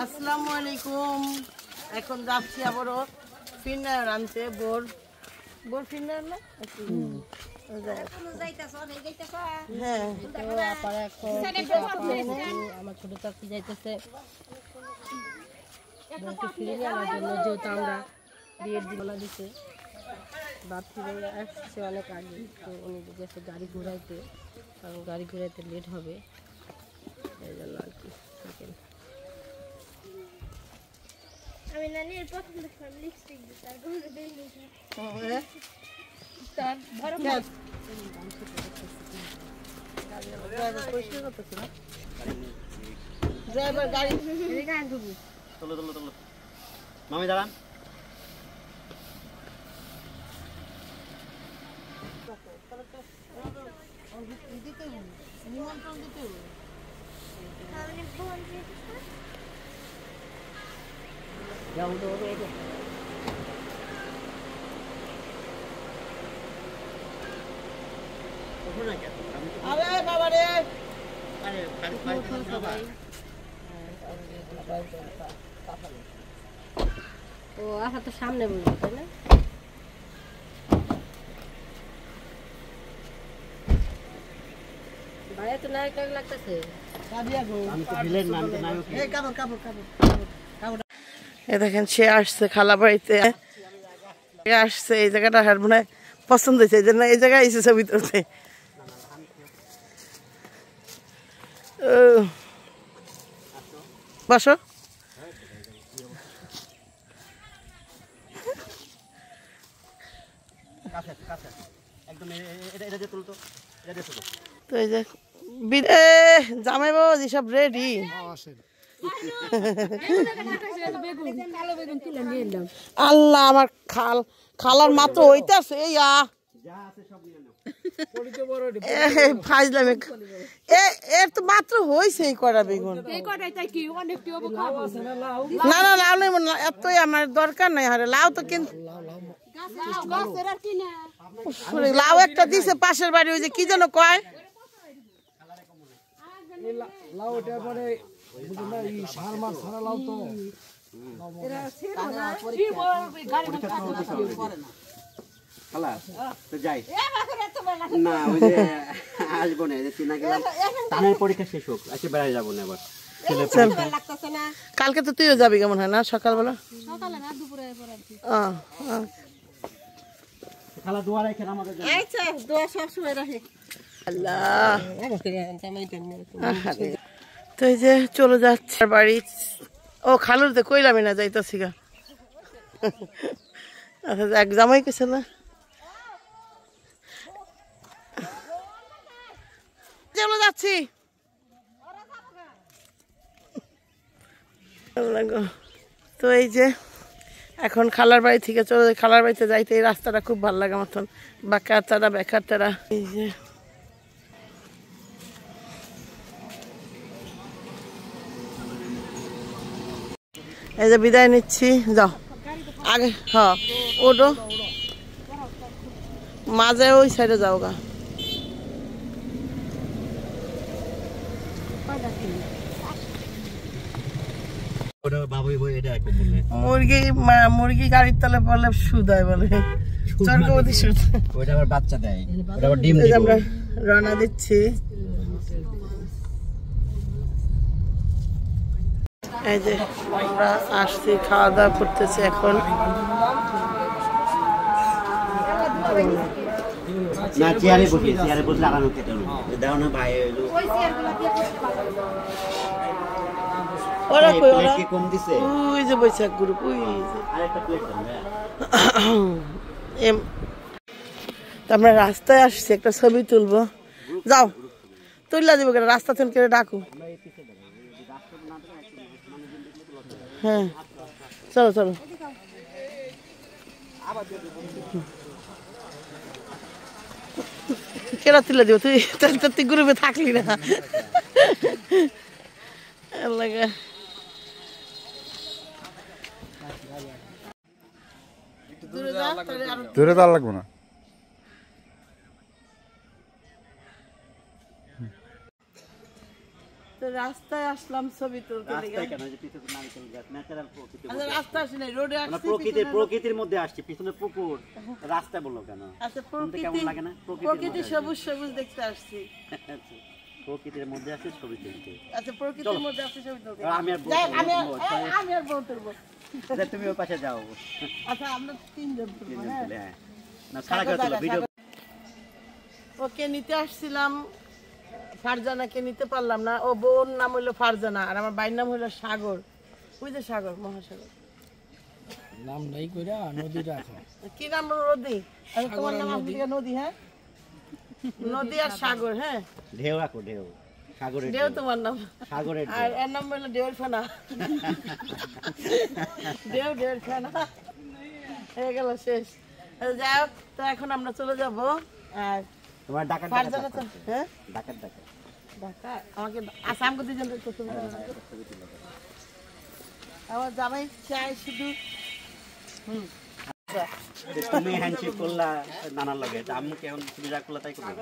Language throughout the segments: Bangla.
আসসালামু আলাইকুম। এখন যাচ্ছি আবারও ফিনার আনতে। বোর ফিনার না হ্যাঁ, আমার ছোট চাচি যাইতেছে ফিরে আনার জন্য, যেহেতু আমরা বিয়ের দিবলা দিতে বাপ ফিরে আসছে অনেক আগে, তো উনি গেছে গাড়ি ঘোরাইতে, কারণ গাড়ি ঘোরাইতে লেট হবে, এই জন্য আর কি থাকেন। আমি নানির প্রথম দেখলাম লিপস্টিক দিতে আর কোনো দিন দেখি তার ধরো ড্রাইভার গাড়ি তোলো তোলো তোলো মামি দাঁড়ান। নিমন্ত্রণ দিতে আমি ফোন দিতে আরে বাবা রে, ও আহা তো সামনে বলবো, তাই না? ভাইয়া তো নায়ক লাগতেছে। এ দেখেন সে আসছে খালা বাড়িতে, আসছে এই জায়গাটা হার মনে হয় পছন্দ হয়েছে, এই জন্য এই জায়গায় এসে ছবি তুলছে। বসো। তো এই যে জামাই বাবা যেসব রেডি, আল্লাহ আমার খালার মাত্র হইতেছে এর তো মাত্র হয়েছে এই কটা বেগুন। না না লাউ নেই, এতই আমার দরকার নাই। আরে লাউ তো কিন্তু লাউ একটা দিছে পাশের বাড়ি, ওই যে কি যেন কয় কালকে তো তুইও যাবি কেমন হয় না সকালবেলা? তো এই যে চলে যাচ্ছে বাড়ি। ও খালুর তো কইলামই না যাইতাছি গা, এক জামাই কেছে না চলে যাচ্ছি। তো এই যে এখন খালার বাড়ি থেকে চলে যায়, খালার বাড়িতে যাইতে এই রাস্তাটা খুব ভালো লাগে মতন, বেকার তারা এই যে এই যে বিদায় নিচ্ছি। যাও আগে, হ্যাঁ ওটো মাঝে ওই সাইডে যাও গা। মুরগি গাড়ির তলে বলে সুদায়, বলে চরকবতী সুদ, বাচ্চা দেয়। আমরা রওনা দিচ্ছি। এই যে আমরা আসছি, খাওয়া দাওয়া করতেছি এখন। না চেয়ারে বসে, চেয়ারে বসে লাগানো খেতে দাও না ভাই। ওরা কই, ওরা কি কম দিছে? ওই যে বৈশাখ গ্রুপ, ওই যে আরেকটা প্লেট দাও। আমরা রাস্তায় আসছি, একটা ছবি তুলবো। যাও তুললা দিব কেন, রাস্তা থেকে ডাকু। হ্যাঁ চলো চলো। কেন তুলে দিব, তুই গ্রুপে থাকলি না। দূরে তার লাগবে না। তো রাস্তায় আসলাম ছবি তুলতে রাস্তায় কেন যে পিছনে নারকেল গাছ ন্যাচারাল প্রকৃতি আচ্ছা রাস্তা আসি নাই রোডে মানে আসছি প্রকৃতির মধ্যে আসছে পিছনে পুকুর রাস্তায় বললো কেন আচ্ছা শুনতে কেমন লাগে না প্রকৃতি সবুজ সবুজ দেখতে আসছি প্রকৃতির মধ্যে আসছে ছবি তুলতে আচ্ছা প্রকৃতির মধ্যে আসছি ছবি তুলতে আমি আর আমি আর বউ তুলবো তুমি ওই পাশে যাও আচ্ছা আমরা তিনজন তুলবো হ্যাঁ না সারা করে তোলো ভিডিও ওকে নিতে আসছিলাম ফারজানাকে নিতে পারলাম না ও বোন নাম হইলো ফারজানা আর আমার ভাইয়ের নাম হইলো সাগর ওই যে সাগর মহাসাগর নাম নাই কইরা নদী রাখো কি নাম নদী আর তোমার নাম আফ্রিকা নদী হ্যাঁ নদী আর সাগর হ্যাঁ ঢেউ রাখো ঢেউ সাগরের ঢেউ তোমার নাম সাগরের আর এর নাম হইলো ঢেউর ফেনা ঢেউর ফেনা হয়ে গেল শেষ যাই হোক তো এখন আমরা চলে যাব আর তোমার ডাকাত ফারজানা হ্যাঁ ডাকাত ঢাকা আমাকে আসাম করতে যেন আমার জামাই চাই শুধু তুমি হ্যান্ডশেক করলা নানার লগে আম্মু কেমন তুমি যা করলা তাই করবে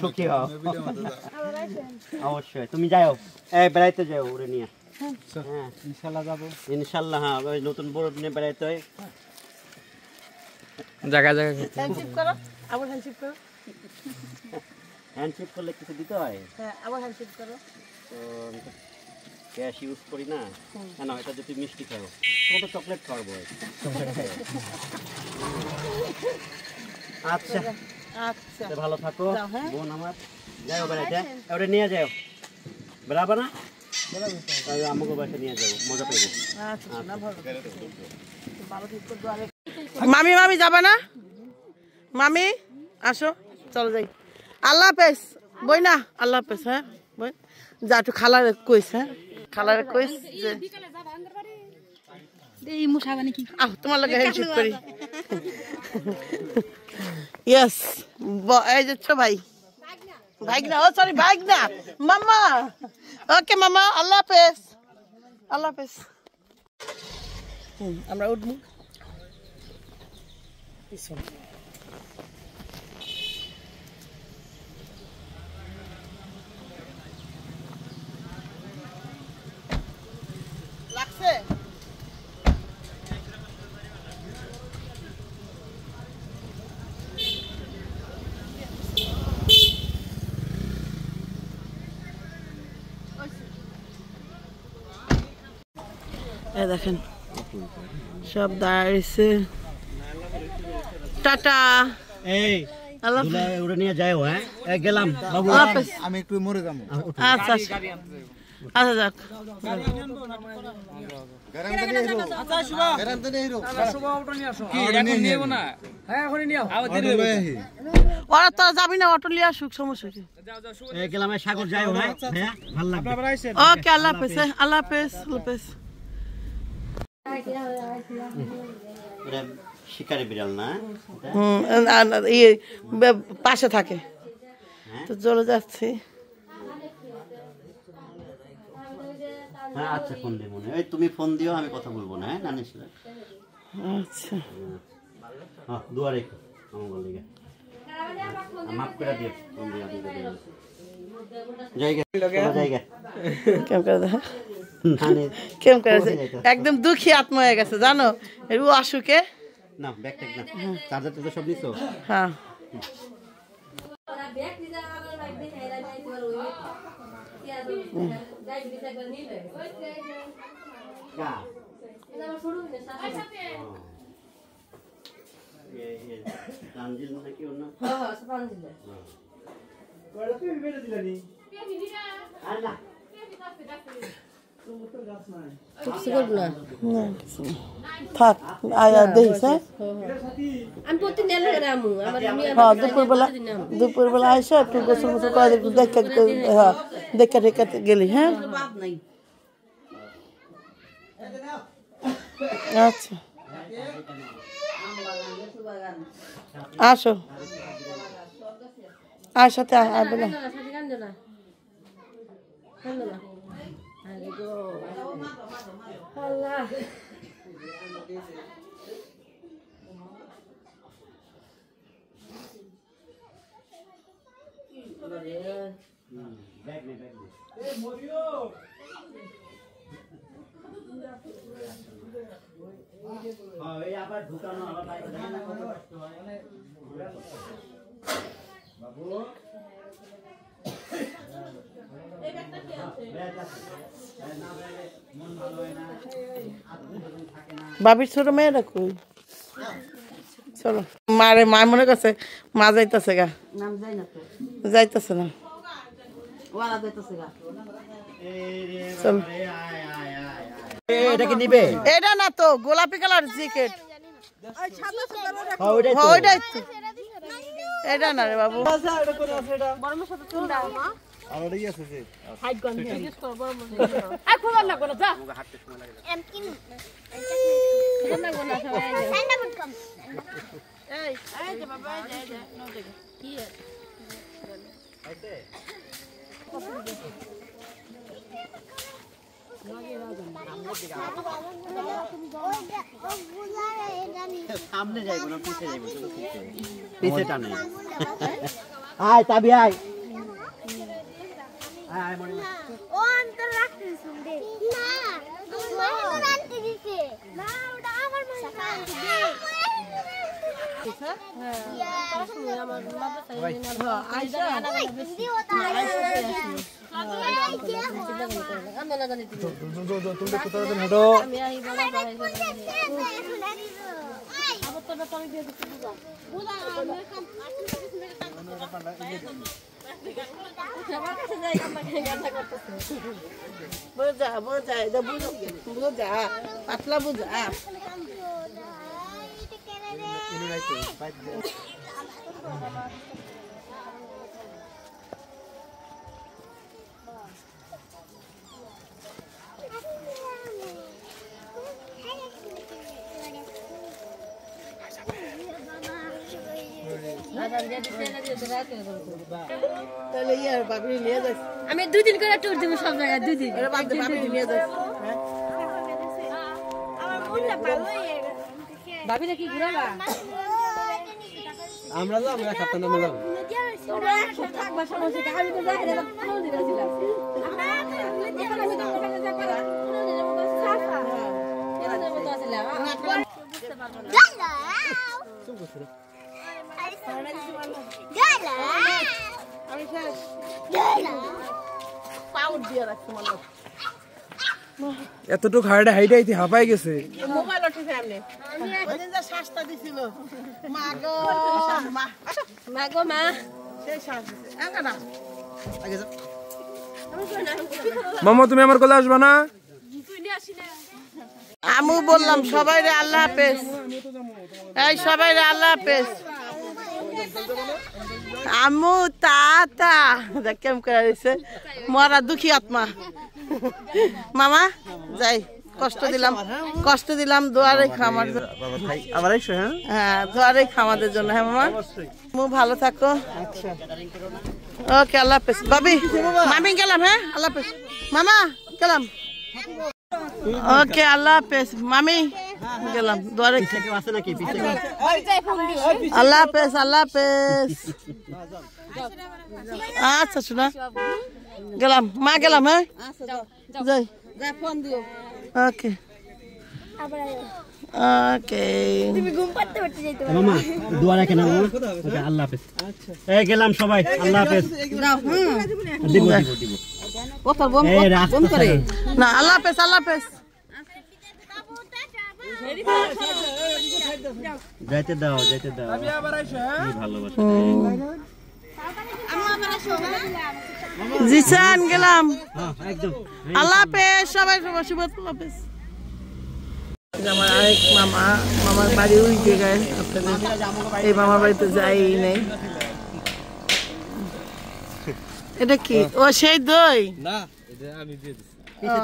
সুখী হও অবশ্যই তুমি যাও এই বেড়াইতে যাও ওরে নিয়ে হ্যাঁ ইনশাল্লাহ যাবো ইনশাল্লাহ হ্যাঁ ওই নতুন বড় নিয়ে বেড়াইতে হয় জায়গা হ্যান্ডশেক করো আবার হ্যান্ডশেক করো হ্যান্ডশেক করলে কিছু দিতে হয় হ্যাঁ আবার হ্যান্ডশেক করো তো ক্যাশ ইউজ করি না কেন এটা যদি মিষ্টি খাও তোমার তো চকলেট খাওয়াবো আচ্ছা আচ্ছা তো ভালো থাকো যাও, হ্যাঁ? বোন আমার যাও বেড়াইতে ওটা নিয়ে যাও বেড়াবো না তাহলে আমাকে বাসা নিয়ে যাবো মজা পাইবো আচ্ছা না ভালো ভালো ঠিক করে দোয়া মামি মামি যাবে না মামি আসো চলো যাই আল্লাহ হাফেজ বই না আল্লাহ হাফেজ হ্যাঁ বই যা একটু খালার কইস হ্যাঁ খালার কইস যে আহ তোমার লগে হ্যান্ডশেক করি ইয়েস এই যে ছো ভাই ভাইগনা ও সরি ভাইগনা মামা ওকে মামা আল্লাহ হাফেজ আল্লাহ হাফেজ আমরা উঠবো লাগছে এই দেখেন সব দাঁড়িয়েছে টাটা এই আল্লাহ ওটা নিয়ে যাও হ্যাঁ গেলাম বাবু হাফেজ আমি একটু মরে যাবো আচ্ছা আচ্ছা যাক ওরা তো যাবি না অটো লিয়ে আসুক সমস্যা কি গেলাম সাগর যাও হ্যাঁ হ্যাঁ ভালো লাগবে ওকে আল্লাহ হাফেজ আল্লাহ হাফেজ আল্লাহ হাফেজ শিকারি বিড়াল না পাশে থাকে তো চলে যাচ্ছি হ্যাঁ আচ্ছা ফোন দিই মনে ওই তুমি ফোন দিও আমি কথা বলবো না হ্যাঁ নানির সাথে আচ্ছা হ্যাঁ দুয়া রেখো আমার বলি মাফ করে দিও ফোন দিও জায়গা জায়গা কেমন করে দেখা কেমন করে একদম দুঃখী আত্মা হয়ে গেছে জানো এরু আসুকে না ব্যাগ ট্যাগ না চার্জার তো সব নিছো হ্যাঁ থাক আয়া দেখিস আমি প্রতিদিন এলে রামু আমার হ্যাঁ দুপুরবেলা আইসা একটু গোসল মোসল করে একটু হ্যাঁ দেখা টেকা গেলি হ্যাঁ আচ্ছা আসো আর সাথে আসবে না আল্লাহ আবার ঢুকানো আবার বাইরে না কত কষ্ট হয় বাবু বাবির ছোট মেয়েরা কই চলো মারে মা মনে করছে মা যাইতেছে গা নাম যাই না তো যাইতেছে না ওরা যাইতেছে গা চলো এটা কি নিবে এটা না তো গোলাপি কালার জ্যাকেট ওইটাই ওইটাই তো এটা না রে বাবু বড় সাথে কোনটা মা আমারই আছে যে হাইট গন জিজ্ঞেস কর বড় আই খোলা না কোন যা এমকিন কোন না কোন সবাই সাইন্ডা বুট কম এই এই যে বাবা এই যে নো দেখে কি সামনে যাইবো না পিছে যাইবো পিছে টানে আয় তাবি আয় আয় মনে ও অন্তর রাখতে শুনবে না আমার আনতে দিছে না ওটা আমার মনে আনতে দে আইসা হিন্দি ওটা তুমি কোথাও দিন হেঁটো বুঝা বুঝা এটা বুঝা পাতলা বুঝা তাহলে ইয়ার বাবরি নিয়ে যাস আমি 2 দিন করে ট্যুর দিব সব জায়গায় 2 দিন এর বাবরি নিয়ে যাস আমার মনটা ভালো হয়ে গেছে ভাবিলে কি ঘুরাবা আমরা তো আমরা খাতা নামে যাব তোমরা থাকবা সমস্যা কি আমি তো যাই না কোন দিন আসিলাম এখন আমি তো ওখানে যা পারা সাফা এর জন্য তো আসিলাম বুঝতে পারবো না গালা আমি শেষ গালা পাউড দিয়ে রাখছি মনে এতটুকু হাইটে হাইটে হাঁপাই গেছে মোবাইল ওঠে সামনে ওইদিন যা শ্বাসটা দিছিল মা গো মা মা গো মা সেই শ্বাস দিছে একা না আগে যাও মামা তুমি আমার কোলে আসবা না আমু বললাম সবাই রে আল্লাহ হাফেজ এই সবাই রে আল্লাহ হাফেজ আমু তাতা দেখ কেমন করে রয়েছে মরা দুঃখী আত্মা মামা যাই কষ্ট দিলাম দোয়া রেখো আমার জন্য। আবার এসো হ্যাঁ হ্যাঁ দোয়া রেখো আমাদের জন্য হ্যাঁ মামা মু ভালো থাকো ওকে আল্লাহ হাফেজ বাবি মামি গেলাম হ্যাঁ আল্লাহ হাফেজ মামা গেলাম ওকে আল্লাহ হাফেজ মামি গেলাম দোয়া রেখো কেউ আছে নাকি পিছে আল্লাহ হাফেজ আল্লাহ হাফেজ আচ্ছা শোনা গেলাম মা গেলাম হ্যাঁ যাই ফোন দিও ওকে ওকে তুমি ঘুম পাড়তে পারতে যাইতে মামা দোয়া রাখেন না মামা ওকে আল্লাহ হাফেজ এই গেলাম সবাই আল্লাহ হাফেজ যাও দিব দিব কথা বম এই রাস্তা করে না আল্লাহ হাফেজ আল্লাহ হাফেজ যাইতে দাও কি ভালোবাসা জিসান গেলাম হ্যাঁ একদম আল্লাহ হাফেজ সবাই শুভ আল্লাহ হাফেজ আমার আরেক মামার বাড়ি ওই জায়গায় আপনাদের এই মামার বাড়িতে যাই নাই এটা কি ও সেই দই না এটা আমি দিয়ে দিছি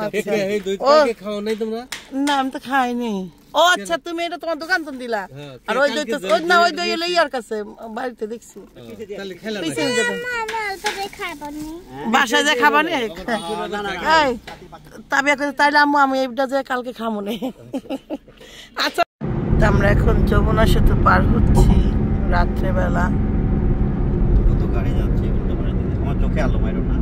আচ্ছা। এই দই ও খাও নাই তোমরা না আমি তো খাইনি ও আচ্ছা তুমি এটা তোমার দোকান তো দিলা হ্যাঁ, আর ওই দই তো ওই না ওই দই এলে ইয়ার কাছে বাড়িতে দেখছি তাহলে খেলা পিছনে যাবে না না অল্প করে খাইবানি বাসায় যা খাবা নি এই তাবিয়া করে তাইলে আম্মু আমি এইটা যে কালকে খামো নে আচ্ছা তো আমরা এখন যমুনা সেতু পার হচ্ছি রাত্রেবেলা কত গাড়ি যাচ্ছে উল্টো করে দিতে তোমার চোখে আলো মারো না